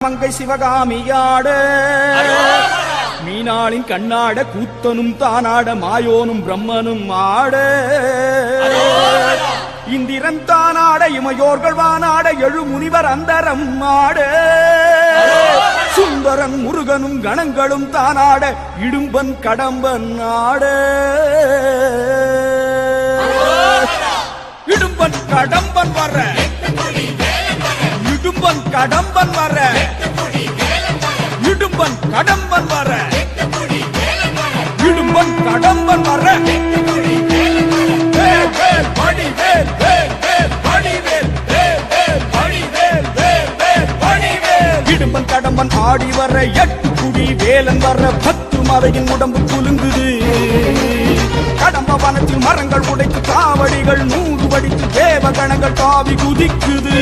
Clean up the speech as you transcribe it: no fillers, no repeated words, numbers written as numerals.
மங்கை சிவகாமியாட மீனாளின் கண்ணாட கூத்தனும் தானாட மாயோனும் பிரம்மனும் ஆட இந்திரன் தானாட இமையோர்கள் வானாட எழு முனிவர் அந்தரம் ஆட சுந்தரன் முருகனும் கணங்களும் தானாட இடும்பன் கடம்பன் ஆட இடும்பன் கடம்பன் வர இடும்பன் கடம்பன் வர இடும்பன் கடம்பன் வர இடும்பன் கடம்பன் வர இடும்பன் கடம்பன் ஆடி வர எட்டு குடி வேலன் வர 10 மலையின் உடம்பு குலுங்குது கடம்ப வனத்தில் மரங்கள் உடைத்து காவடிகள் 100 வடித்து தேவகணங்கள் தாவி குதிக்குது